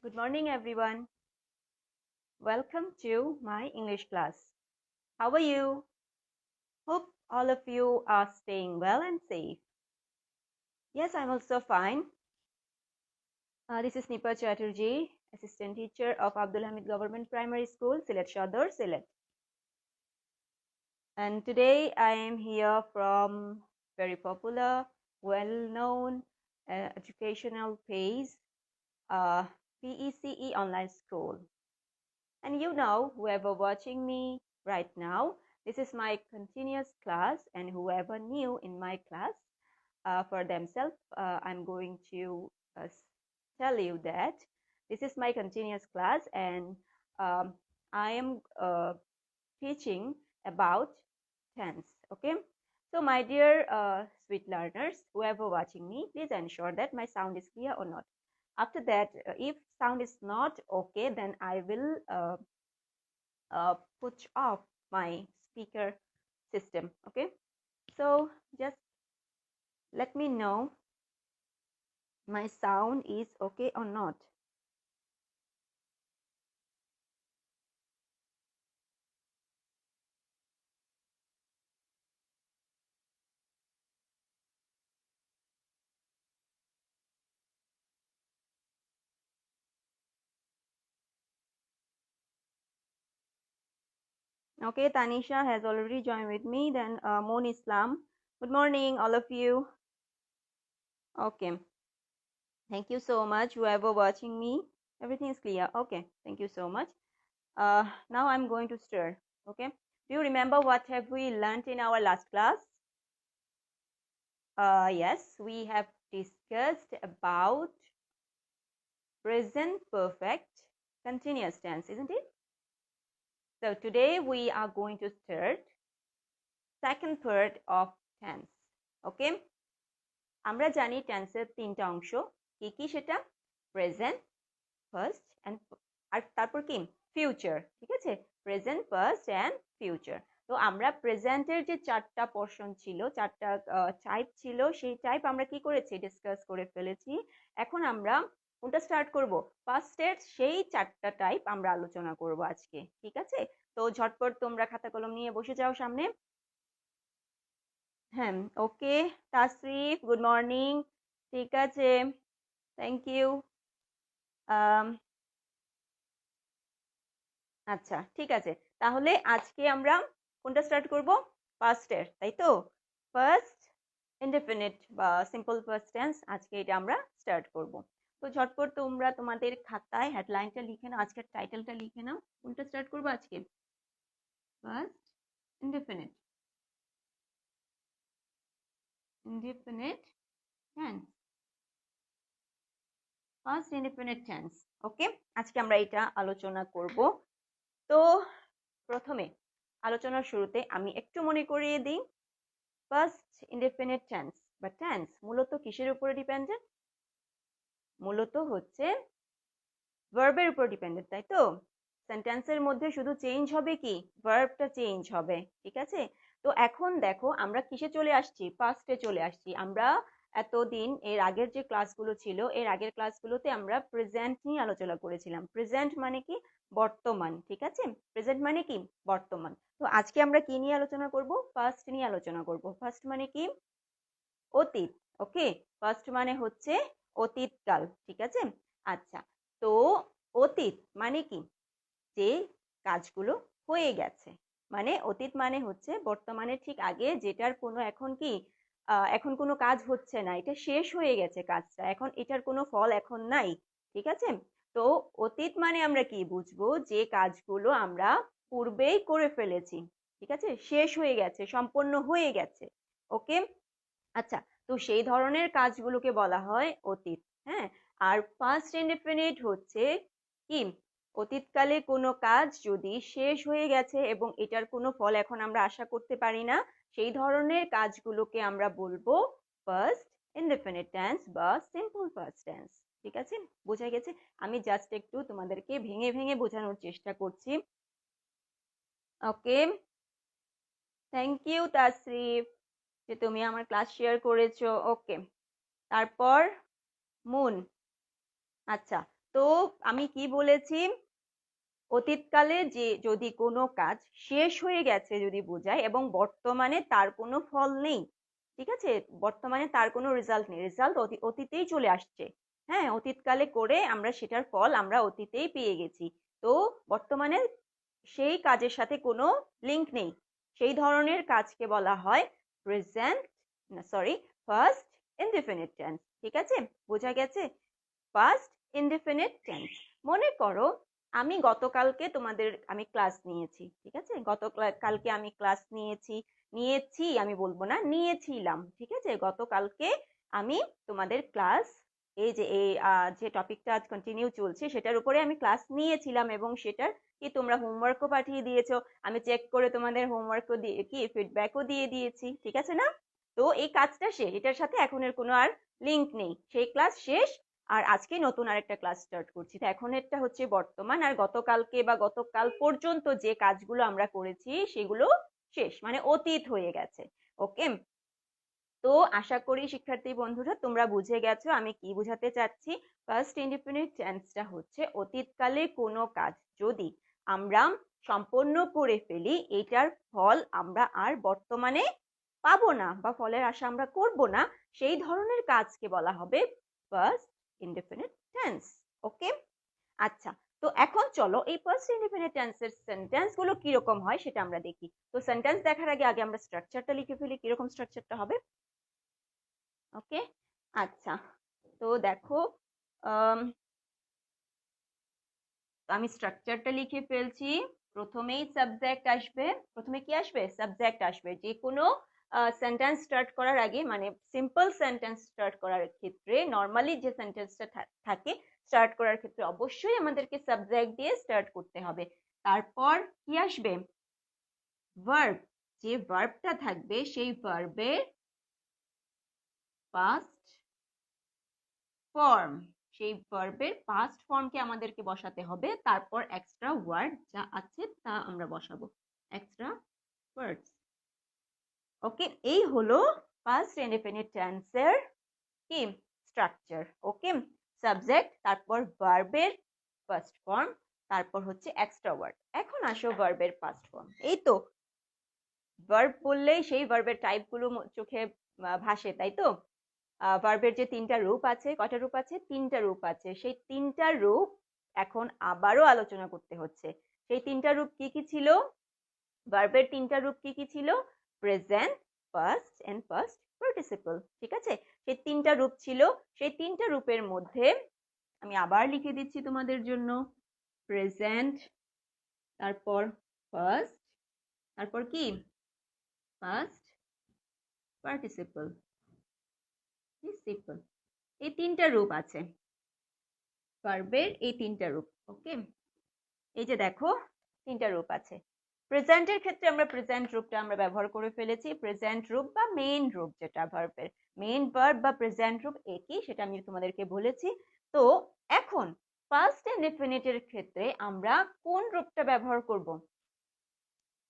Good morning, everyone. Welcome to my English class. How are you? Hope all of you are staying well and safe. Yes, I'm also fine. This is Nipa Chatterjee, Assistant Teacher of Abdul Hamid Government Primary School, Silet Shadar, Silet. And today I am here from very popular, well-known educational page, PECE Online School. And you know, whoever watching me right now, this is my continuous class, and whoever new in my class, for themselves, I'm going to tell you that this is my continuous class, and um, I am teaching about tense. Okay, so my dear sweet learners, whoever watching me, please ensure that my sound is clear or not. After that, if sound is not okay, then I will put off my speaker system. Okay, so just let me know my sound is okay or not. Okay, Tanisha has already joined with me. Then Moon Islam, good morning all of you. Okay, thank you so much whoever watching me. Everything is clear. Okay, thank you so much. Now I'm going to start. Okay, do you remember what have we learned in our last class? Yes, we have discussed about present perfect continuous tense, isn't it? So today we are going to start second part of tense. Okay, আমরা জানি টেন্সের তিনটা অংশ, কি কি সেটা? Present, first and আর তারপর কি ফিউচার, ঠিক আছে? Present, first and future. তো আমরা প্রেজেন্টের যে চারটা পোরশন ছিল, চারটা টাইপ ছিল, সেই টাইপ আমরা কি করেছি? ডিসকাস করে ফেলেছি। এখন আমরা কোনটা স্টার্ট করব? ফার্স্টের সেই চারটা টাইপ আমরা আলোচনা করব আজকে, ঠিক আছে? তো ঝটপট তোমরা খাতা কলম নিয়ে বসে যাও সামনে। হ্যাঁ, ওকে তাসরিফ, গুড মর্নিং। ঠিক আছে, থ্যাংক ইউ। আচ্ছা, ঠিক আছে, তাহলে আজকে আমরা কোনটা স্টার্ট করব? ফার্স্টের, তাই তো? ফার্স্ট ইনডেফিনিট বা সিম্পল ফার্স্ট টেন্স, আজকে এটা আমরা স্টার্ট করব। তো ঝটপট তোমরা তোমাদের খাতায় হেডলাইনটা লিখে নাও, আজকের টাইটেলটা লিখে নাও। কোনটা স্টার্ট করবো আজকে? First indefinite, indefinite tense, first indefinite tense. Okay, আজকে আমরা এটা আলোচনা করব। তো প্রথমে আলোচনার শুরুতে আমি একটু মনে করিয়ে দিই, ফার্স্ট ইনডেফিনিট টেন্স বা টেন্স মূলত কিসের উপরে ডিপেন্ডেন্ট? মূলত হচ্ছে ভার্বের উপর ডিপেন্ডেন্ট, তাই তো? সেন্টেন্সের মধ্যে শুধু চেঞ্জ হবে কি? ভার্বটা চেঞ্জ হবে, ঠিক আছে? তো এখন দেখো আমরা কিসে চলে আসছি? পাস্টে চলে আসছি। আমরা এতদিন এর আগের যে ক্লাসগুলো ছিল, এর আগের ক্লাসগুলোতে আমরা প্রেজেন্ট নিয়ে আলোচনা করেছিলাম। প্রেজেন্ট মানে কি? বর্তমান, ঠিক আছে? প্রেজেন্ট মানে কি? বর্তমান। তো আজকে আমরা কি নিয়ে আলোচনা করব? ফার্স্ট নিয়ে আলোচনা করব। ফার্স্ট মানে কি? অতীত। ওকে, ফার্স্ট মানে হচ্ছে অতীতকাল, ঠিক আছে? আচ্ছা, তো অতীত মানে কি? যে কাজগুলো হয়ে গেছে, মানে অতীত মানে হচ্ছে বর্তমানের ঠিক আগে, যেটার কোনো এখন কি এখন কোনো কাজ হচ্ছে না, এটা শেষ হয়ে গেছে কাজটা, এখন এটার কোনো ফল এখন নাই, ঠিক আছে? তো অতীত মানে আমরা কি বুঝবো? যে কাজগুলো আমরা পূর্বেই করে ফেলেছি, ঠিক আছে? শেষ হয়ে গেছে, সম্পন্ন হয়ে গেছে। ওকে, আচ্ছা, তো সেই ধরনের কাজগুলোকে বলা হয় অতীত। হ্যাঁ, আর পাস্ট ইনডেফিনিট হচ্ছে কি? অতীতকালে কোনো কাজ যদি শেষ হয়ে গেছে এবং এটার কোনো ফল এখন আমরা আশা করতে পারি না, সেই ধরনের কাজগুলোকে আমরা বলবো ফার্স্ট ইনডেফিনিট টেন্স বা সিম্পল ফার্স্ট টেন্স। ঠিক আছে, বোঝা গেছে? আমি জাস্ট একটু তোমাদেরকে ভেঙে ভেঙে বোঝানোর চেষ্টা করছি। ওকে, থ্যাংক ইউ তাসরিফ যে তুমি আমার ক্লাস শেয়ার করেছো। ওকে, তারপর মুন। আচ্ছা, তো আমি কি বলেছি, অতীতকালে যে যদি কোনো কাজ শেষ হয়ে গেছে যদি বোঝায় এবং বর্তমানে তার কোনো ফল নেই, ঠিক আছে, বর্তমানে তার কোনো রেজাল্ট নেই, রেজাল্ট অতীতেই চলে আসছে। হ্যাঁ, অতীতকালে করে আমরা সেটার ফল আমরা অতীতেই পেয়ে গেছি। তো বর্তমানে সেই কাজের সাথে কোনো লিংক নেই, সেই ধরনের কাজকে বলা হয় প্রেজেন্ট, না সরি, ফার্স্ট ইনডিফিনিট টেন্স। ঠিক আছে, বোঝা গেছে? First indefinite tense. মনে করো আমি গতকালকে আমি ক্লাস নিয়েছি, ঠিক আছে, গতকালকে আমি ক্লাস নিয়েছি আমি বলবো না, নিয়েছিলাম, ঠিক আছে, গতকালকে আমি তোমাদের ক্লাস, যে টপিকটা আজ কন্টিনিউ চলছে সেটার উপরে আমি ক্লাস নিয়েছিলাম এবং সেটার কি তোমরা হোমওয়ার্কও পাঠিয়ে দিয়েছো, আমি চেক করে তোমাদের হোমওয়ার্কও দিয়ে কি ফিডব্যাকও দিয়ে দিয়েছি, ঠিক আছে না? তো এই কাজটা শেষ, এটার সাথে এখন এর কোনো আর লিংক নেই, সেই ক্লাস শেষ, আর আজকে নতুন আরেকটা ক্লাস স্টার্ট করছি। তো এখন এটা হচ্ছে বর্তমান, আর গতকালকে বা গতকাল পর্যন্ত যে কাজগুলো আমরা করেছি সেগুলো শেষ, মানে অতীত হয়ে গেছে। ওকে, তো আশা করি শিক্ষার্থী বন্ধুরা তোমরা বুঝে গেছো আমি কি বোঝাতে চাচ্ছি। ফার্স্ট ইনডিফিনিট টেন্সটা হচ্ছে অতীতকালে কোনো কাজ যদি আমরা সম্পন্ন করে ফেলি, এটার ফল আমরা আর বর্তমানে পাবো না বা ফলের আশা আমরা করব না, সেই ধরনের কাজকে বলা হবে ফার্স্ট ইনডিফিনিট টেন্স। ওকে, আচ্ছা, তো এখন চলো এই ফার্স্ট ইনডিফিনিট টেন্সের সেন্টেন্স গুলো কিরকম হয় সেটা আমরা দেখি। তো সেন্টেন্স দেখার আগে আগে আমরা স্ট্রাকচারটা লিখে ফেলি, কিরকম স্ট্রাকচারটা হবে। ওকে, আচ্ছা, তো দেখো, আমি স্ট্রাকচারটা লিখে ফেলছি। প্রথমেই সাবজেক্ট আসবে, প্রথমে কি আসবে, সাবজেক্ট আসবে। যে কোনো সেন্টেন্স স্টার্ট করার আগে, মানে সিম্পল সেন্টেন্স স্টার্ট করার ক্ষেত্রে, নর্মালি যে সেন্টেন্সটা থাকে স্টার্ট করার ক্ষেত্রে অবশ্যই আমাদেরকে সাবজেক্ট দিয়ে স্টার্ট করতে হবে। তারপর কি আসবে, ভার্ব। যে ভার্বটা থাকবে সেই ভার্বের পাস্ট ফর্ম, সেই ভার্বের পাস্ট ফর্মকে আমাদেরকে বসাতে হবে, তারপর এক্সট্রা ওয়ার্ড যা আছে তা আমরা বসাবো, এক্সট্রা ওয়ার্ডস। ওকে, এই হলো ফার্স্ট ইনডিফিনিট টেন্সের কি স্ট্রাকচার। ওকে, সাবজেক্ট, তারপর ভার্বের ফার্স্ট ফর্ম, তারপর হচ্ছে এক্সট্রা ওয়ার্ড। এখন আসো ভার্বের ফার্স্ট ফর্ম। এই তো ভার্ব বললেই সেই ভার্বের টাইপগুলো চোখে ভাসে, তাই তো? ভার্বের যে তিনটা রূপ আছে, কয়টা রূপ আছে, তিনটা রূপ আছে, সেই তিনটা রূপ এখন আবারও আলোচনা করতে হচ্ছে। সেই তিনটা রূপ কি কি ছিল, ভার্বের তিনটা রূপ কি কি ছিল, present, past and past participle, ঠিক আছে, সেই তিনটা রূপ ছিল। সেই তিনটা রূপের মধ্যে আমি আবার লিখে দিচ্ছি তোমাদের জন্য, প্রেজেন্ট, তারপর ফার্স্ট, তারপর কি পাস্ট পার্টিসিপল, এই তিনটা রূপ আছে ভার্বের, এই তিনটা রূপ। ওকে, এই যে দেখো তিনটা রূপ আছে। প্রেজেন্টের ক্ষেত্রে আমরা প্রেজেন্ট রূপটা আমরা ব্যবহার করে ফেলেছি, প্রেজেন্ট রূপ বা মেইন রূপ, যেটা ভার্বের মেইন ভার্ব বা প্রেজেন্ট রূপ একই, সেটা আমি তোমাদেরকে বলেছি। তো এখন ফার্স্ট ইনডিফিনিটের ক্ষেত্রে আমরা কোন রূপটা ব্যবহার করব,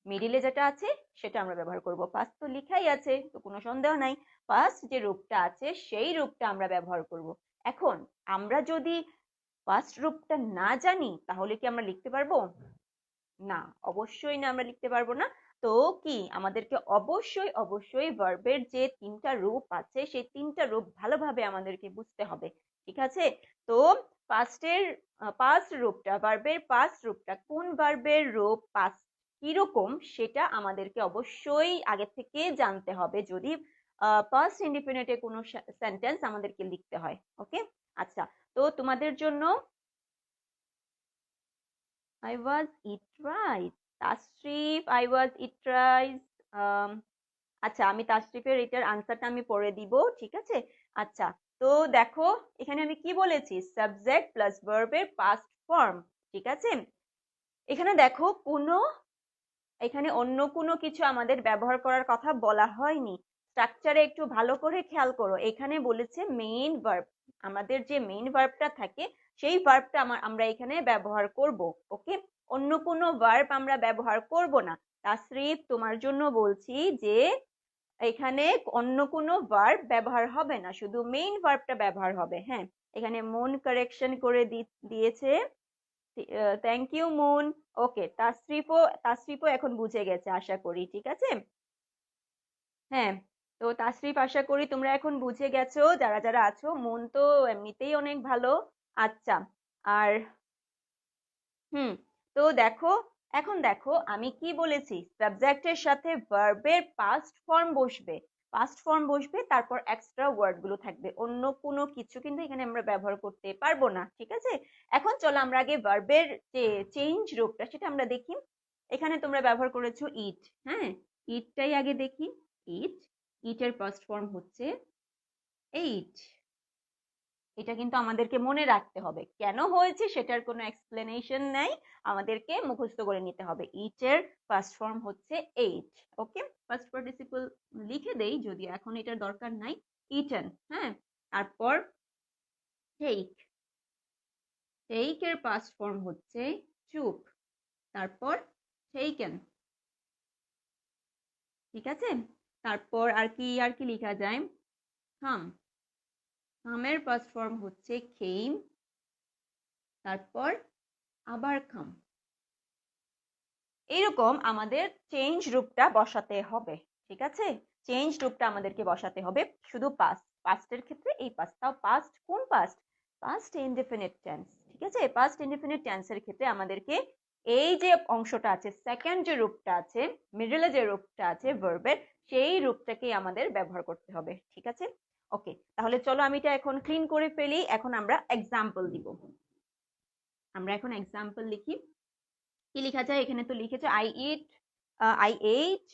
মিডিলে যেটা আছে সেটা আমরা ব্যবহার করব। ফার্স্ট তো লেখাই আছে, তো কোনো সন্দেহ নাই, ফার্স্ট যে রূপটা আছে সেই রূপটা আমরা ব্যবহার করব। এখন আমরা যদি ফার্স্ট রূপটা না জানি তাহলে কি আমরা লিখতে পারবো? না, অবশ্যই না, আমরা লিখতে পারবো না। তো কি আমাদেরকে অবশ্যই অবশ্যই ভার্বের যে তিনটা রূপ আছে সেই তিনটা রূপ ভালোভাবে আমাদেরকে বুঝতে হবে, ঠিক আছে? তো পাস্ট রূপটা, ভার্বের পাস্ট রূপটা কোন ভার্বের রূপ, পাস্ট কিরকম, সেটা আমাদেরকে অবশ্যই আগে থেকে জানতে হবে যদি পাস্ট ইনডিফিনিটে কোনো সেন্টেন্স আমাদেরকে লিখতে হয়। ওকে, আচ্ছা, তো তোমাদের জন্য I was it right. Tasrif, I was it right. আচ্ছা, আমি তাসরিফের এটার আনসারটা আমি পরে দিব, ঠিক আছে? আচ্ছা, তো দেখো এখানে আমি কি বলেছি, সাবজেক্ট প্লাস ভার্বের পাস্ট ফর্ম, ঠিক আছে? এখানে দেখো এখানে অন্য কোনো কিছু আমাদের ব্যবহার করার কথা বলা হয়নি। স্ট্রাকচারে একটু ভালো করে খেয়াল করো, এখানে বলেছে মেইন ভার্ব, আমাদের যে মেইন ভার্বটা থাকে সেই ভার্বটা আমরা এখানে ব্যবহার করব। ওকে, অন্য কোনো ভার্ব আমরা ব্যবহার করব না। তাসরিফ, তোমার জন্য বলছি যে এখানে অন্য কোনো ভার্ব ব্যবহার হবে না, শুধু মেইন ভার্বটা ব্যবহার হবে। হ্যাঁ, এখানে মন কারেকশন করে দিয়েছে। Thank you Moon. ওকে, তাসরিফও এখন বুঝে গেছে আশা করি, ঠিক আছে। হ্যাঁ, তো তাসরিফ আশা করি তোমরা এখন বুঝে গেছো যারা যারা আছো। মন তো এমনিতেই অনেক ভালো। আচ্ছা, আর হুম, তো দেখো, এখন দেখো আমি কি বলেছি, সাবজেক্টের সাথে ভার্বের পাস্ট ফর্ম বসবে। পাস্ট ফর্ম বসবে, তারপর এক্সট্রা ওয়ার্ড গুলো থাকবে, অন্য কোনো কিছু কিন্তু এখানে আমরা ব্যবহার করতে পারবো না, ঠিক আছে। এখন চলো আমরা আগে ভার্বের যে চেঞ্জ রূপটা সেটা আমরা দেখি। এখানে তোমরা ব্যবহার করেছো ইট, হ্যাঁ, ইটটাই আগে দেখি। ইট, ইটের ফার্স্ট ফর্ম হচ্ছে এইট। এটা কিন্তু আমাদেরকে মনে রাখতে হবে, কেন হয়েছে সেটার কোনো এক্সপ্লেনেশন নাই, আমাদেরকে মুখস্থ করে নিতে হবে। ইট এর ফার্স্ট ফর্ম হচ্ছে এইট। ওকে, ফার্স্ট পার্টিসিপল লিখে দেই, যদি এখন এটার দরকার নাই। ইটেন, হ্যাঁ। তারপর টেক, টেক এর ফার্স্ট ফর্ম হচ্ছে টুক। তারপর টেকেন, ঠিক আছে। তারপর আর কি লেখা যায়, হাম, হামের ফার্স্ট ফর্ম হচ্ছে খেইম। তারপর আবার খাম। এরকম আমাদের চেঞ্জ রূপটা বসাতে হবে, ঠিক আছে। চেঞ্জ রূপটা আমাদেরকে বসাতে হবে শুধু পাস্ট, পাস্টের ক্ষেত্রে এই পাস্ট, তাও পাস্ট কোন পাস্ট, পাস্ট ইনডেফিনিট টেন্স, ঠিক আছে। পাস্ট ইনডেফিনিট টেন্সের ক্ষেত্রে আমাদেরকে এই যে অংশটা আছে, সেকেন্ড যে রূপটা আছে, মিডলে যে রূপটা আছে ভার্বের, সেই রূপটাকেই আমাদের ব্যবহার করতে হবে, ঠিক আছে। ওকে, তাহলে চলো আমি এটা এখন ক্লিন করে ফেলি। এখন আমরা এক্সাম্পল দিব, আমরা এখন এক্সাম্পল লিখি। কি লেখা যায়, এখানে তো লিখেছে I ate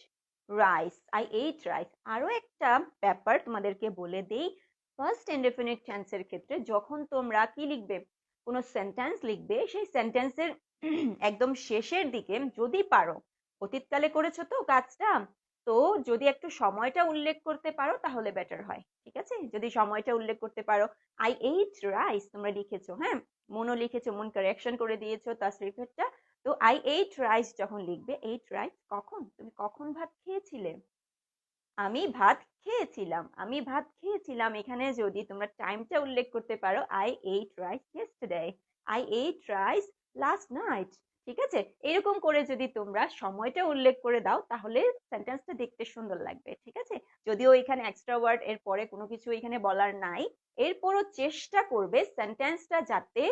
rice, I ate rice. আরো একটা ব্যাপার তোমাদেরকে বলে দেই, ফার্স্ট ইনডেফিনিট টেন্সের ক্ষেত্রে যখন তোমরা কি লিখবে, কোনো সেন্টেন্স লিখবে, সেই সেন্টেন্সের একদম শেষের দিকে যদি পারো, অতীতকালে করেছো তো কাজটা, তো যদি একটু সময়টা উল্লেখ করতে পারো তাহলে বেটার হয়, ঠিক আছে। যদি সময়টা উল্লেখ করতে পারো, আই এইট রাইস তোমরা লিখেছো, হ্যাঁ, মনও লিখেছো, মন কারেকশন করে দিয়েছো তাসরিফেরটা। তো আই এইট রাইস যখন লিখবে, এইট রাইস কখন, তুমি কখন ভাত খেয়েছিলে, আমি ভাত খেয়েছিলাম, আমি ভাত খেয়েছিলাম। এখানে যদি তোমরা টাইমটা উল্লেখ করতে পারো, I ate rice yesterday, I ate rice last night, ঠিক আছে। এরকম করে যদি তোমরা সময়টা উল্লেখ করে দাও তাহলে সেন্টেন্সটা দেখতে সুন্দর লাগবে, ঠিক আছে। যদিও এখানে এক্সট্রা ওয়ার্ড এর পরে কোনো কিছু এখানে বলার নাই, এরপরও চেষ্টা করবে সেন্টেন্সটা যাতে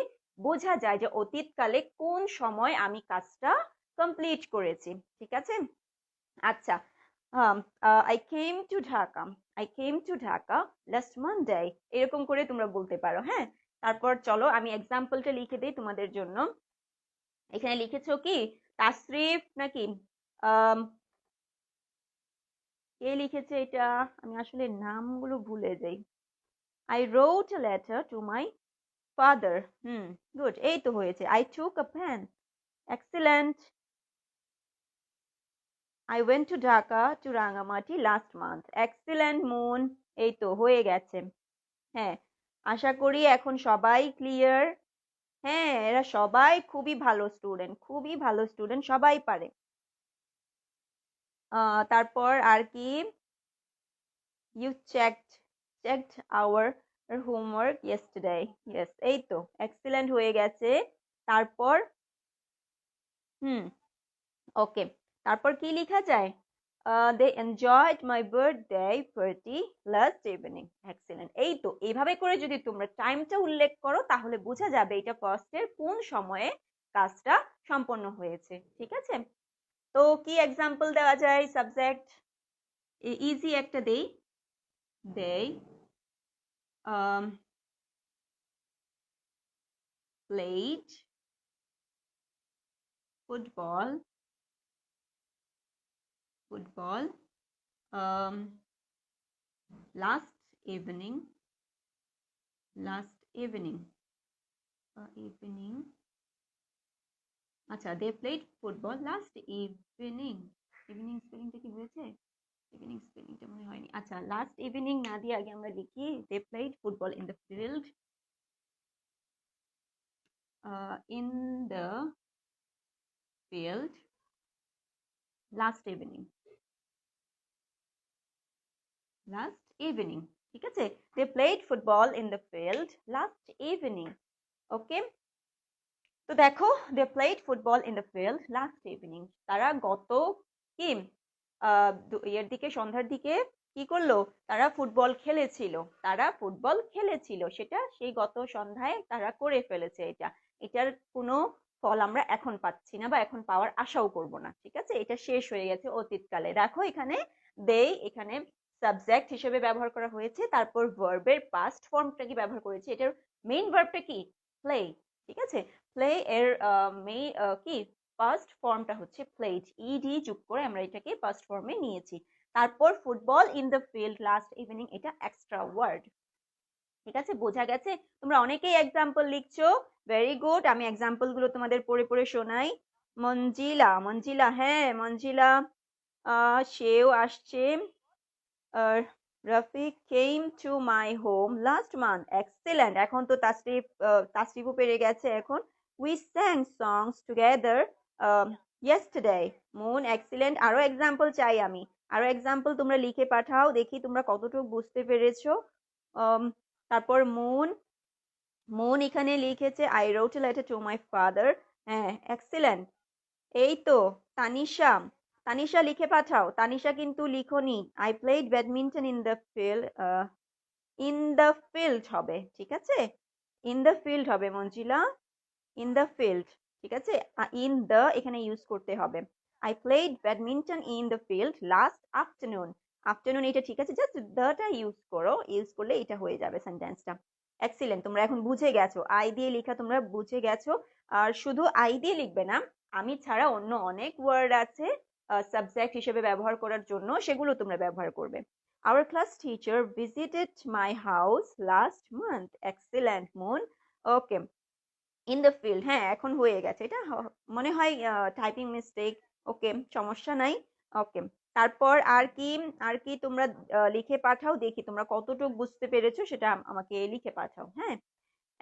বোঝা যায় যে অতীতকালে কোন সময় আমি কাজটা কমপ্লিট করেছি, ঠিক আছে। আচ্ছা, I came to Dhaka, I came to Dhaka last Monday, এরকম করে তোমরা বলতে পারো, হ্যাঁ। তারপর চলো আমি এক্সাম্পলটা লিখে দিই তোমাদের জন্য। এখানে লিখেছো কি, তাসরিফ নাকি কে লিখেছে এটা, আমি আসলে নামগুলো ভুলে যাই। I wrote a letter to my father, good, এই তো হয়েছে। I took a pen, excellent. I went to Dhaka to Rangamati last month, excellent Moon, এই তো হয়ে গেছে। হ্যাঁ, আশা করি এখন সবাই ক্লিয়ার। হ্যাঁ, এরা সবাই খুবই ভালো স্টুডেন্ট, খুবই ভালো স্টুডেন্ট, সবাই পারে। তারপর আর কি, you checked our homework yesterday, yes, এই তো এক্সিলেন্ট হয়ে গেছে। তারপর ওকে, তারপর কি লেখা যায়, they enjoyed my birthday party last evening, excellent. এই তো এইভাবে করে যদি তোমরা টাইমটা উল্লেখ করো তাহলে বোঝা যাবে এটা ফার্স্টের কোন সময়ে কাজটা সম্পন্ন হয়েছে, ঠিক আছে। তো কি এক্সাম্পল দেওয়া যায়, সাবজেক্ট ইজি একটা দেই, played football last evening, আচ্ছা, they played football last evening, evening স্পেলিংটা কি হয়েছে, ইভিনিং স্পেলিংটা মনে হয়নি। আচ্ছা, লাস্ট ইভিনিং না দিয়ে আগে আমরা লিখি they played football in the field, in the field last evening, ঠিক আছে, they played football in the field last evening. ওকে, তো দেখো they played football in the field last evening, তারা গত কি এর দিকে সন্ধ্যার দিকে কি করলো, তারা ফুটবল খেলেছিল, তারা ফুটবল খেলেছিল, সেটা সেই গত সন্ধ্যায় তারা করে ফেলেছে। এটার কোনো ফল আমরা এখন পাচ্ছি না বা এখন পাওয়ার আশাও করব না, ঠিক আছে, এটা শেষ হয়ে গেছে অতীতকালে। দেখো এখানে they এখানে সাবজেক্ট হিসেবে ব্যবহার করা হয়েছে, তারপর ভার্বের পাস্ট ফর্মটা কি ব্যবহার করেছে, এটার মেইন ভার্বটা কি প্লে, ঠিক আছে, প্লে এর কি পাস্ট ফর্মটা হচ্ছে প্লেড, ইডি যোগ করে আমরা এটাকে পাস্ট ফর্মে নিয়েছি। তারপর football in the field last evening, এটা এক্সট্রা ওয়ার্ড, ঠিক আছে, বোঝা গেছে। তোমরা অনেকেই এক্সাম্পল লিখছো, ভেরি গুড, আমি এক্সাম্পল গুলো তোমাদের পড়ে পড়ে শোনাই। মঞ্জিলা, মঞ্জিলা, হ্যাঁ মঞ্জিলা, সেও আসছে। Rafiq came to my home last month. Excellent. এখন তো তাসরিফও পেরে গেছে এখন। We sang songs together yesterday. Moon, excellent. আরো এক্সাম্পল চাই আমি, আরো এক্সাম্পল তোমরা লিখে পাঠাও, দেখি তোমরা কতটুকু বুঝতে পেরেছো। তারপর মুন, মুন এখানে লিখেছে I wrote a letter to my father. হ্যাঁ, এক্সিলেন্ট। এই তো তানিশা, তানিশা লিখে পাঠাও, তানিশা কিন্তু লিখোনি। I played badminton in the field. In the field হবে, ঠিক আছে, ইন দ্য ফিল্ড হবে মঞ্জিলা, ইন দ্য ফিল্ড, ঠিক আছে, ইন দ্য এখানে ইউজ করতে হবে। I played badminton in the field last afternoon. Afternoon এটা ঠিক আছে, জাস্ট দ্যটা ইউজ করো, ইউজ করলে এটা হয়ে যাবে সেন্টেন্সটা। এক্সিলেন্ট, তোমরা এখন বুঝে গেছো, আই দিয়ে লেখা তোমরা বুঝে গেছো। আর শুধু আই দিয়ে লিখবে না, আমি ছাড়া অন্য অনেক ওয়ার্ড আছে সাবজেক্ট হিসেবে ব্যবহার করার জন্য, সেগুলো তোমরা ব্যবহার করবে। Our class teacher visited my house last month. Excellent, Moon. Okay. In the field, হ্যাঁ এখন হয়ে গেছে, এটা মনে হয় টাইপিং মিস্টেক। ওকে, সমস্যা নাই। ওকে, তারপর আর কি, আর কি তোমরা লিখে পাঠাও, দেখি তোমরা কতটুকু বুঝতে পেরেছো, সেটা আমাকে লিখে পাঠাও। হ্যাঁ,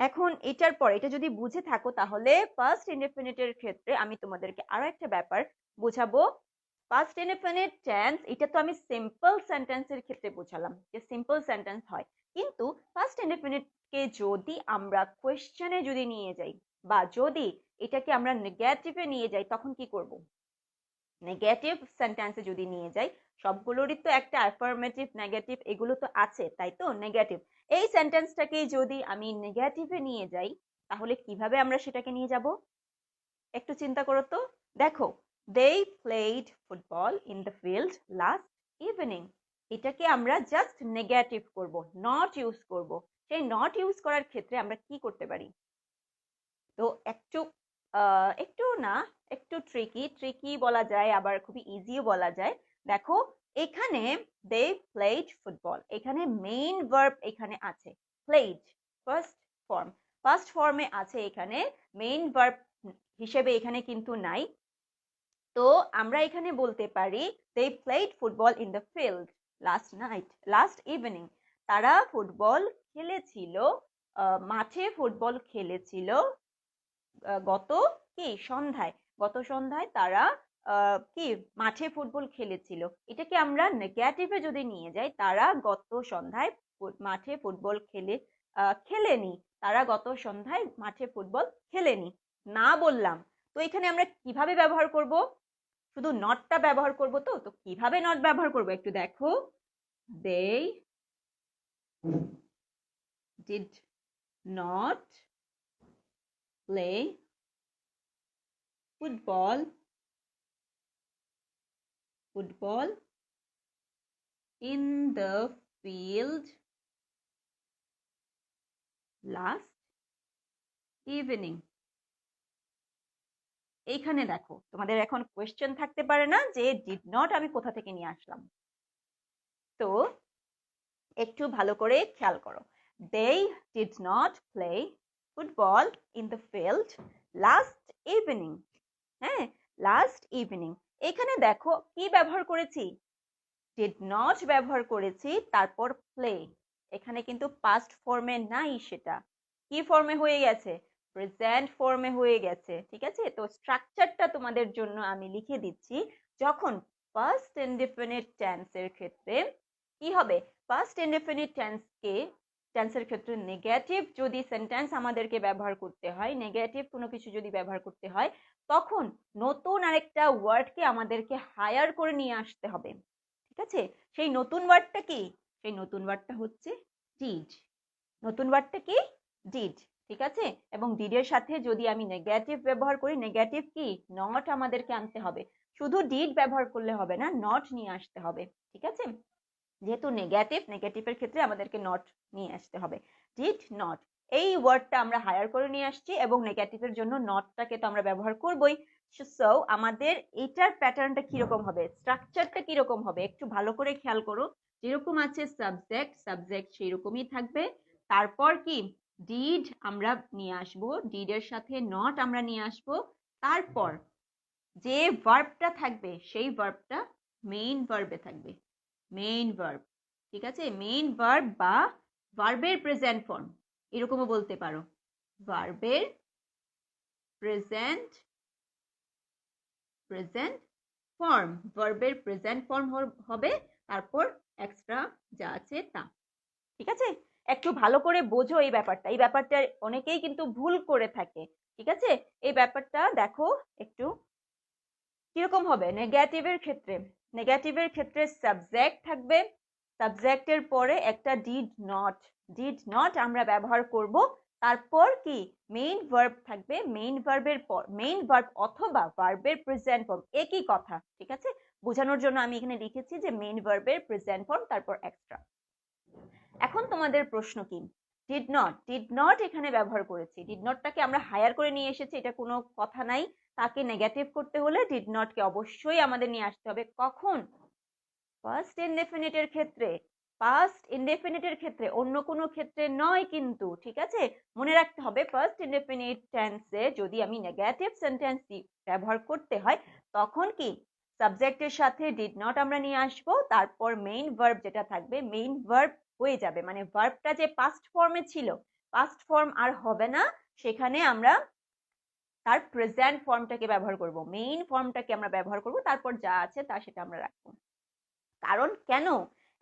এখন এটার পর এটা যদি বুঝে থাকো, তাহলে ফার্স্ট ইনডেফিনিটের ক্ষেত্রে আমি তোমাদেরকে আরো একটা ব্যাপার বোঝাবো। ফার্স্ট ইনডেফিনিট টেন্স, এটা তো আমি সিম্পল সেন্টেন্সের ক্ষেত্রে বোঝালাম যে সিম্পল সেন্টেন্স হয়, কিন্তু ফার্স্ট ইনডেফিনিট কে যদি আমরা কোয়েশ্চেনে যদি নিয়ে যাই, বা যদি এটাকে আমরা নেগেটিভে নিয়ে যাই, তখন কি করব, নেগেটিভ সেন্টেন্সে যদি নিয়ে যাই, সবগুলোরই তো একটা অ্যাফার্মেটিভ নেগেটিভ এগুলো তো আছে, তাই তো, নেগেটিভ, এই সেন্টেন্সটাকে যদি আমি নেগেটিভে নিয়ে যাই, তাহলে কিভাবে আমরা সেটাকে নিয়ে যাব, একটু চিন্তা করো তো। দেখো, they played football in the field last evening, এটাকে আমরা জাস্ট নেগেটিভ করব, নট ইউজ করব। সেই নট ইউজ করার ক্ষেত্রে আমরা কি করতে পারি, তো একটু একটু না, একটু ট্রিকি, ট্রিকি বলা যায়, আবার খুবই ইজিও বলা যায়। দেখো এখানে they played football, এখানে মেইন ভার্ব এখানে আছে played, ফার্স্ট ফর্ম, ফার্স্ট ফর্মে আছে, এখানে মেইন ভার্ব হিসেবে এখানে কিন্তু নাই। তো আমরা এখানে বলতে পারি they played football in the field last evening, তারা ফুটবল খেলেছিল, মাঠে ফুটবল খেলেছিল গত কি সন্ধ্যায়, গত সন্ধ্যায় তারা কি মাঠে ফুটবল খেলেছিল। এটাকে আমরা নেগেটিভে যদি নিয়ে যাই, তারা গত সন্ধ্যায় মাঠে ফুটবল খেলেনি, তারা গত সন্ধ্যায় মাঠে ফুটবল খেলেনি, না বললাম। তো এখানে আমরা কিভাবে ব্যবহার করব, শুধু নটটা ব্যবহার করব। তো তো কিভাবে নট ব্যবহার করব একটু দেখো, they did not play football in the field last evening. এইখানে দেখো, তোমাদের এখন কোয়েশ্চেন থাকতে পারে না যে ডিড নট আমি কোথা থেকে নিয়ে আসলাম, তো একটু ভালো করে খেয়াল করো, they did not play football in the field last evening. হ্যাঁ, লাস্ট ইভিনিং, এখানে দেখো কি ব্যবহার করেছি, did not ব্যবহার করেছি, তারপর প্লে, এখানে কিন্তু পাস্ট ফর্মে নাই, সেটা কি ফর্মে হয়ে গেছে, প্রেজেন্ট ফর্মে হয়ে গেছে, ঠিক আছে। তো স্ট্রাকচারটা তোমাদের জন্য আমি লিখে দিচ্ছি, যখন ফার্স্ট ইনডিফিনিট টেন্স এর ক্ষেত্রে কি হবে, পাস্ট ইনডেফিনিট টেন্সের ক্ষেত্রে নেগেটিভ যদি সেন্টেন্স আমাদেরকে ব্যবহার করতে হয়, নেগেটিভ কোনো কিছু যদি ব্যবহার করতে হয়, তখন নতুন আরেকটা ওয়ার্ডকে আমাদেরকে হায়ার করে নিয়ে আসতে হবে। ঠিক আছে, সেই নতুন ওয়ার্ডটা কি? সেই নতুন ওয়ার্ডটা হচ্ছে ডিড। নতুন ওয়ার্ডটা কি? ডিড। ঠিক আছে, এবং ডিডের সাথে যদি আমি নেগেটিভ ব্যবহার করি, নেগেটিভ কি? নট আমাদেরকে আনতে হবে। শুধু ডিড ব্যবহার করলে হবে না, নট নিয়ে আসতে হবে। ঠিক আছে, যেহেতু নেগেটিভের ক্ষেত্রে আমাদেরকে নট নিয়ে আসতে হবে। ডিড নট, এই ওয়ার্ডটা আমরা হায়ার করে নিয়ে আসছি এবং নেগেটিভের জন্য নটটাকে তো আমরা ব্যবহার করবই। সো আমাদের এটার প্যাটার্নটা কিরকম হবে, স্ট্রাকচারটা কিরকম হবে, একটু ভালো করে খেয়াল করো। যেরকম আছে সাবজেক্ট সেই রকমই থাকবে। তারপর কি? ডিড আমরা নিয়ে আসবো, ডিডের সাথে নট আমরা নিয়ে আসবো। তারপর যে ভার্বটা থাকবে সেই ভার্বটা মেইন ভার্বে থাকবে, মেইন ভার্ব। ঠিক আছে, মেইন ভার্ব বা ভার্বের প্রেজেন্ট ফর্ম এরকমও বলতে পারো। ভার্বের প্রেজেন্ট ফর্ম, ভার্বের প্রেজেন্ট ফর্ম হবে, তারপর এক্সট্রা যা আছে তা। ঠিক আছে, একটু ভালো করে বোঝো এই ব্যাপারটা। এই ব্যাপারটা অনেকেই কিন্তু ভুল করে থাকে। ঠিক আছে, এই ব্যাপারটা দেখো একটু কিরকম হবে। নেগেটিভের ক্ষেত্রে সাবজেক্ট থাকবে, সাবজেক্টের পরে একটা ডিড নট আমরা ব্যবহার করব। তারপর কি? মেইন ভার্ব থাকবে, মেইন ভার্ব অথবা ভার্বের প্রেজেন্ট ফর্ম, একই কথা। ঠিক আছে, বোঝানোর জন্য আমি এখানে লিখেছি যে মেইন ভার্বের প্রেজেন্ট ফর্ম, তারপর এক্সট্রা। এখন তোমাদের প্রশ্ন কি? ডিড নট এখানে ব্যবহার করেছি, ডিড নটটাকে আমরা হায়ার করে নিয়ে এসেছি, এটা কোনো কথা নাই। তাকে নেগেটিভ করতে হলে ডিড নটকে অবশ্যই আমাদের নিয়ে আসতে হবে। কখন? ফার্স্ট ইনডেফিনিটের ক্ষেত্রে। ফার্স্ট ইনডেফিনিটের ক্ষেত্রে, অন্য কোনো ক্ষেত্রে নয় কিন্তু। ঠিক আছে, মনে রাখতে হবে ফার্স্ট ইনডেফিনিট টেন্সে যদি আমি নেগেটিভ সেন্টেন্স ব্যবহার করতে হয়, তখন কি? সাবজেক্টের সাথে ডিড নট আমরা নিয়ে আসবো, তারপর মেইন ভার্ব যেটা থাকবে, মেইন ভার্ব হয়ে যাবে, মানে ভার্বটা যে পাস্ট ফর্মে ছিল, পাস্ট ফর্ম আর হবে না, সেখানে আমরা তার প্রেজেন্ট ফর্মটাকে ব্যবহার করব, মেইন ফর্মটাকে আমরা ব্যবহার করব, তারপর যা আছে তা সেটা আমরা রাখবো। কারণ কেন?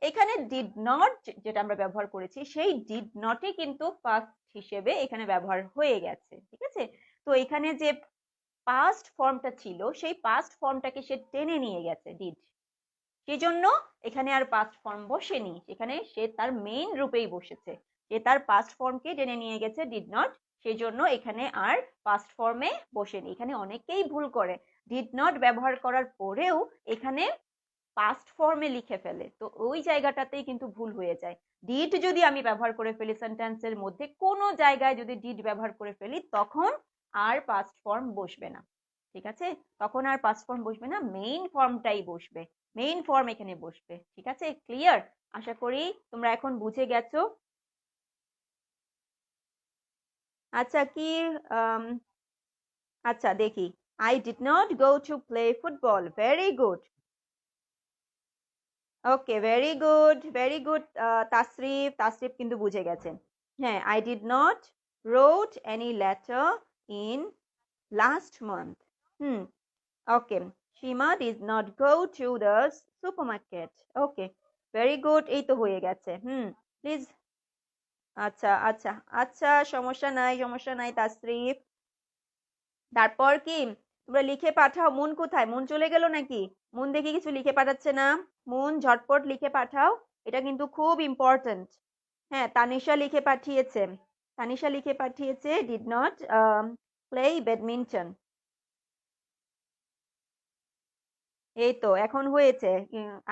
এখানে ডিড নট যেটা আমরা ব্যবহার করেছি, সেই ডিড নটই কিন্তু পাস্ট হিসেবে এখানে ব্যবহার হয়ে গেছে। ঠিক আছে, তো এখানে যে পাস্ট ফর্মটা ছিল, সেই পাস্ট ফর্মটাকে সে টেনে নিয়ে গেছে ডিড, সেই জন্য এখানে আর পাস্ট ফর্ম বসেনি, এখানে সে তার মেইন রূপেই বসেছে। সে তার পাস্ট ফর্মকে টেনে নিয়ে গেছে ডিড নট, সেই জন্য এখানে আর পাস্ট ফর্মে বসেনি। এখানে অনেকেই ভুল করে, ডিড নট ব্যবহার করার পরেও এখানে পাস্ট ফর্মে লিখে ফেলে, তো ওই জায়গাটাতেই কিন্তু ভুল হয়ে যায়। ডিড যদি আমি ব্যবহার করে ফেলি সেন্টেন্সের মধ্যে কোনো জায়গায়, যদি ডিড ব্যবহার করে ফেলি, তখন আর পাস্ট ফর্ম বসবে না। ঠিক আছে, তখন আর পাস্ট ফর্ম বসবে না, মেইন ফর্মটাই বসবে, মেইন ফর্ম এখানে বসবে। ঠিক আছে, ক্লিয়ার? আশা করি তোমরা এখন বুঝে গেছো। আচ্ছা কি আচ্ছা দেখি, I did not go to play football. Very good, okay, very good, very good. Tasrif কিন্তু বুঝে গেছেন। হ্যাঁ, I did not wrote any letter in last month. Hmm, okay. Seema did not go to the supermarket. Okay, very good, এই তো হয়ে গেছে। Please. আচ্ছা আচ্ছা আচ্ছা, সমস্যা নাই তাসরিফ। তারপর কি? তোমরা লিখে পাঠাও। মন কোথায়? মন চলে গেল নাকি? মন দেখি কিছু লিখে পাঠাচ্ছে না। মন ঝটপট লিখে পাঠাও, এটা কিন্তু খুব ইম্পর্টেন্ট। হ্যাঁ, তানিশা লিখে পাঠিয়েছে ডিড নট প্লে ব্যাডমিন্টন। এই তো এখন হয়েছে,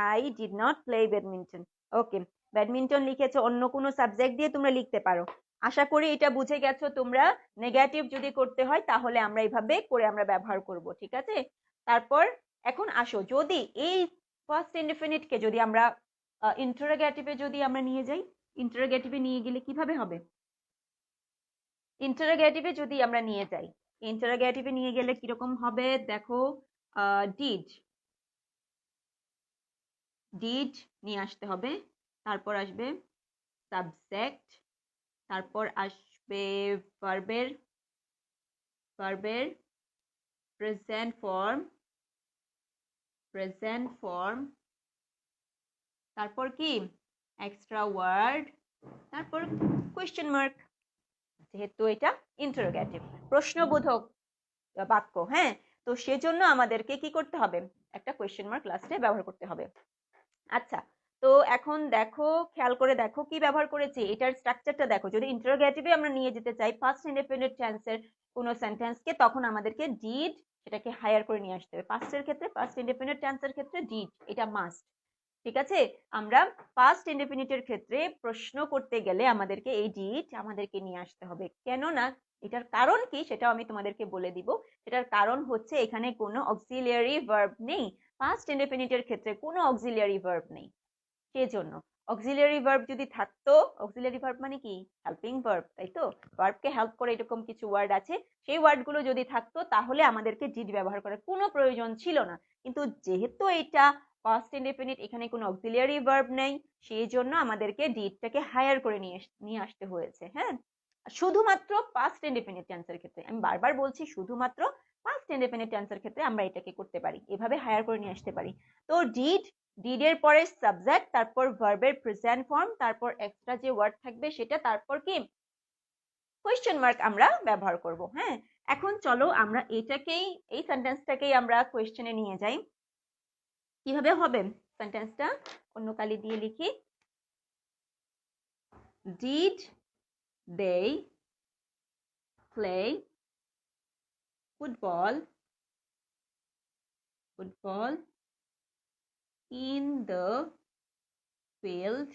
I did not play badminton. Okay, badminton লিখেছো, অন্য কোনো সাবজেক্ট দিয়ে তোমরা লিখতে পারো। আশা করি এটা বুঝে গেছো তোমরা। নেগেটিভ যদি করতে হয় তাহলে আমরা এইভাবে করে আমরা ব্যবহার করব। ঠিক আছে, তারপর এখন আসো, যদি এই ফার্স্ট ইনডেফিনিটকে যদি আমরা ইন্টারোগেটিভে যদি আমরা নিয়ে যাই, ইন্টারোগেটিভে নিয়ে গেলে কিভাবে হবে? ইন্টারোগেটিভে যদি আমরা নিয়ে যাই, ইন্টারোগেটিভে নিয়ে গেলে কিরকম হবে দেখো। ডিড ডিড নিয়ে আসতে হবে, তারপর আসবে সাবজেক্ট, তারপর আসবে ভার্বের প্রেজেন্ট ফর্ম, তারপর কি? এক্সট্রা ওয়ার্ড, তারপর কোয়েশ্চেন মার্ক, যেহেতু এটা ইন্টারোগেটিভ প্রশ্নবোধক বাক্য। হ্যাঁ, তো সেজন্য আমাদেরকে কি করতে হবে, একটা কোয়েশ্চেন মার্ক লাস্টে ব্যবহার করতে হবে। আচ্ছা, তো এখন দেখো, খেয়াল করে দেখো কি ব্যবহার করেছি, এটার স্ট্রাকচারটা দেখো। যদি ইন্টারোগেটিভে আমরা নিয়ে যেতে চাই ফার্স্ট ইনডেফিনিট টেন্সের কোনো সেন্টেন্সকে, তখন আমাদেরকে ডিড সেটাকে হায়ার করে নিয়ে আসতে হবে। পাস্টের ক্ষেত্রে, ফার্স্ট ইনডেফিনিট টেন্সের ক্ষেত্রে ডিড এটা মাস্ট। ঠিক আছে, আমরা ফার্স্ট ইনডেফিনিটের ক্ষেত্রে প্রশ্ন করতে গেলে আমাদেরকে এই ডিড আমাদেরকে নিয়ে আসতে হবে। কেননা এটার কারণ কি সেটাও আমি তোমাদেরকে বলে দিব। এটার কারণ হচ্ছে এখানে কোনো অক্সিলিয়ারি ভার্ব নেই। ফার্স্ট ইনডেফিনিটের ক্ষেত্রে কোনো অক্সিলিয়ারি ভার্ব নেই, সেজন্য। অক্সিলিয়ারি ভার্ব যদি থাকতো, অক্সিলিয়ারি ভার্ব মানে কি, হেল্পিং ভার্ব, তাই তো? ভার্বকে হেল্প করে এরকম কিছু ওয়ার্ড আছে, সেই ওয়ার্ডগুলো যদি থাকতো তাহলে আমাদেরকে ডিড ব্যবহার করার কোনো প্রয়োজন ছিল না। কিন্তু যেহেতু এটা ফার্স্ট ইনডেফিনিট, এখানে কোনো অক্সিলিয়ারি ভার্ব নেই, সেই জন্য আমাদেরকে ডিডটাকে হায়ার করে নিয়ে আসতে হয়েছে। হ্যাঁ, শুধুমাত্র পাস্ট ইনডেফিনিট টেন্সের ক্ষেত্রে, আমি বারবার বলছি, শুধুমাত্র পাস্ট ইনডেফিনিট টেন্সের ক্ষেত্রে আমরা এটাকে করতে পারি, এভাবে হায়ার করে নিয়ে আসতে পারি। তো ডিড এর পরে সাবজেক্ট, তারপর ভার্বের প্রেজেন্ট ফর্ম, তারপর এক্সট্রা যে ওয়ার্ড থাকবে সেটা, তারপর কি কোয়েশ্চেন মার্ক আমরা ব্যবহার করব। হ্যাঁ, এখন চলো আমরা এটাকেই, এই সেন্টেন্সটাকেই আমরা কোয়েশ্চেনে নিয়ে যাই। কিভাবে হবে সেন্টেন্সটা, অন্য কালি দিয়ে লিখি। Did they play football in the field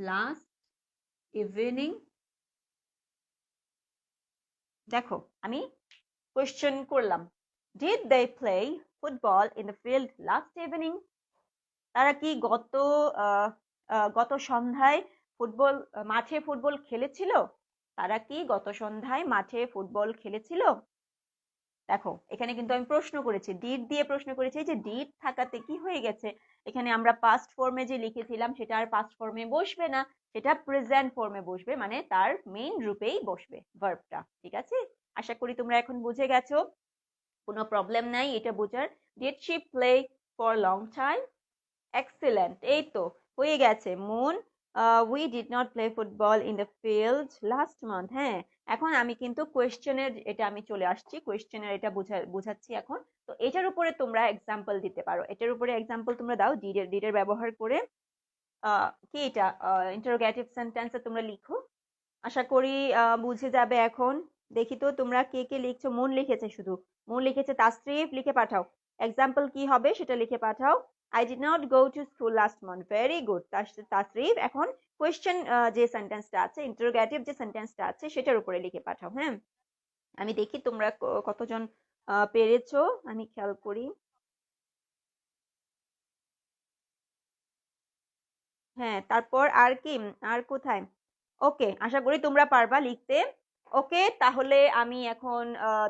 last evening? দেখো, আমি কোয়েশ্চেন করলাম, did they play football in the field last evening? তারা কি গত সন্ধ্যায় মাঠে ফুটবল খেলেছিল? তারা কি গত সন্ধ্যায় মাঠে ফুটবল খেলেছিল? দেখো, এখানে কিন্তু আমি প্রশ্ন করেছি, ডিড দিয়ে প্রশ্ন করেছি। যে ডিড থাকাতে কি হয়ে গেছে, এখানে আমরা পাস্ট ফর্মে যে লিখেছিলাম সেটা আর পাস্ট ফর্মে বসবে না, সেটা প্রেজেন্ট ফর্মে বসবে, মানে তার মেইন রূপেই বসবে ভার্বটা। ঠিক আছে, আশা করি তোমরা এখন বুঝে গেছো, কোনো প্রবলেম নাই এটা বোঝার। Did she play for long time? Excellent, এই তো হয়ে গেছে। Moon, we did not play football in the field last month. হ্যাঁ, এখন আমি কিন্তু কোয়েশ্চেনের এটা আমি চলে আসছি, কোয়েশ্চেনের এটা বুঝাচ্ছি এখন। তো এটার উপরে তোমরা এক্সাম্পল দিতে পারো, এটার উপরে এক্সাম্পল তোমরা দাও ডিডের ব্যবহার করে। কি এটা ইন্টারোগেটিভ সেন্টেন্সে তোমরা লিখো, আশা করি বুঝে যাবে এখন। দেখি তো তোমরা কে কে লিখছো। মন লিখেছে, শুধু মন লিখেছে। তাসরিফ লিখে পাঠাও, এক্সাম্পল কি হবে সেটা লিখে পাঠাও। I did not go to school last month. Very good. Tasrif এখন কোয়েশ্চেন যে সেন্টেন্সটা আছে, ইন্টারোগেটিভ যে সেন্টেন্সটা আছে সেটার উপরে লিখে পাঠাও। হ্যাঁ, আমি দেখি তোমরা কতজন পেরেছো, আমি খেয়াল করি। হ্যাঁ, তারপর আর কি, আর কোথায়? ওকে, আশা করি তোমরা পারবা লিখতে। ওকে, তাহলে আমি এখন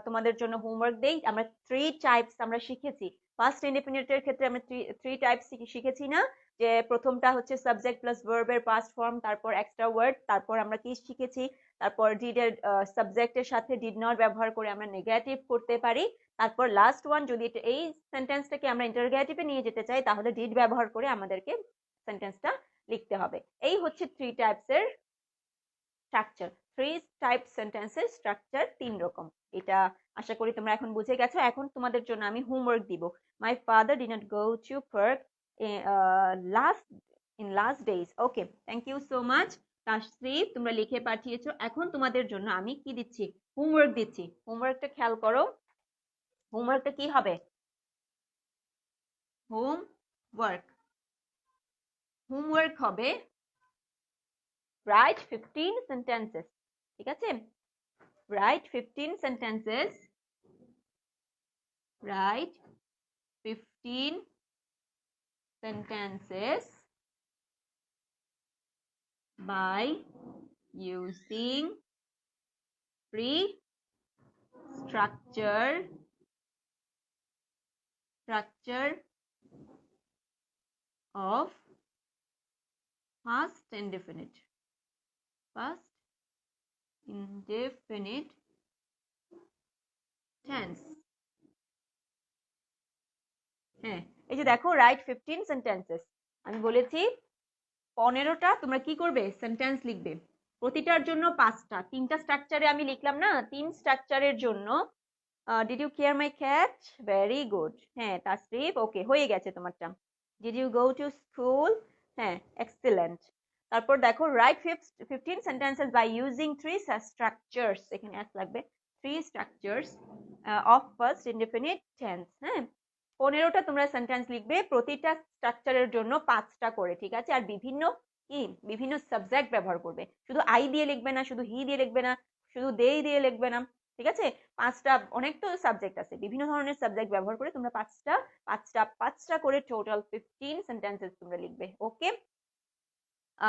তোমাদের জন্য হোমওয়ার্ক দেই। আমরা থ্রি টাইপস আমরা শিখেছি। ফার্স্ট ইনডেফিনিটের ক্ষেত্রে আমরা থ্রি টাইপস শিখেছি না, যে প্রথমটা হচ্ছে সাবজেক্ট প্লাস ভার্বের পাস্ট ফর্ম, তারপর এক্সট্রা ওয়ার্ড, তারপর আমরা কি শিখেছি, তারপর ডিডের সাবজেক্টের সাথে ডিড নট ব্যবহার করে আমরা নেগেটিভ করতে পারি, তারপর লাস্ট ওয়ান, যদি এই সেন্টেন্সটাকে আমরা ইন্টারোগেটিভে নিয়ে যেতে চাই তাহলে ডিড ব্যবহার করে আমাদেরকে সেন্টেন্সটা লিখতে হবে। এই হচ্ছে থ্রি টাইপস এর স্ট্রাকচার, থ্রি টাইপ সেন্টেন্সের স্ট্রাকচার তিন রকম। এটা আশা করি তোমরা এখন বুঝে গেছো। এখন তোমাদের জন্য আমি হোমওয়ার্ক দিব। My father did not go to park last days. Okay, thank you so much Tasrif, তোমরা লিখে পাঠিয়েছো। এখন তোমাদের জন্য আমি কি দিচ্ছি, হোমওয়ার্ক দিচ্ছি। হোমওয়ার্কটা খেয়াল করো, হোমওয়ার্কটা কি হবে, হোমওয়ার্ক হবে write 15 sentences. ঠিক আছে, write 15 sentences, write 15 sentences by using free structure of past indefinite tense. হ্যাঁ, এই যে দেখো, রাইট 15 সেন্টেন্সেস, আমি বলেছি 15টা তোমরা কি করবে, সেন্টেন্স লিখবে, প্রতিটার জন্য 5টা। 3টা স্ট্রাকচারে আমি লিখলাম না, 3 স্ট্রাকচারের জন্য। Did you care my cat? Very good. হ্যাঁ তাসরিফ, ওকে হয়ে গেছে তোমারটা। Did you go to school? হ্যাঁ এক্সিলেন্ট। তারপর দেখো write 15 sentences by using 3 structures, এখানে এস লাগবে, 3 structures of first indefinite tense. হ্যাঁ 15টা তোমরা সেন্টেন্স লিখবে, প্রতিটা স্ট্রাকচারের জন্য 5টা করে, ঠিক আছে? আর বিভিন্ন সাবজেক্ট ব্যবহার করবে, শুধু আই দিয়ে লিখবে না, শুধু হি দিয়ে লিখবে না, শুধু দে দিয়ে লিখবে না, ঠিক আছে? 5টা, অনেক তো সাবজেক্ট আছে, বিভিন্ন ধরনের সাবজেক্ট ব্যবহার করে তোমরা 5টা করে টোটাল 15 সেন্টেন্সেস তোমরা লিখবে। ওকে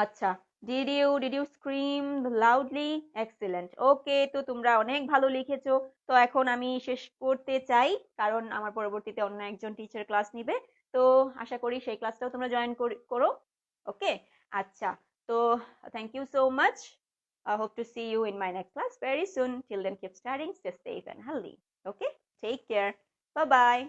আচ্ছা, did you scream loudly? Excellent. Okay, তো তোমরা অনেক ভালো লিখেছো। তো এখন আমি শেষ করতে চাই, কারণ আমার পরবর্তীতে অন্য একজন টিচার ক্লাস নিবে। তো আশা করি সেই ক্লাসটাও তোমরা জয়েন করো। ওকে আচ্ছা, তো thank you so much. I hope to see you in my next class very soon. Till then, keep studying, stay safe and healthy. Okay? Take care. Bye bye.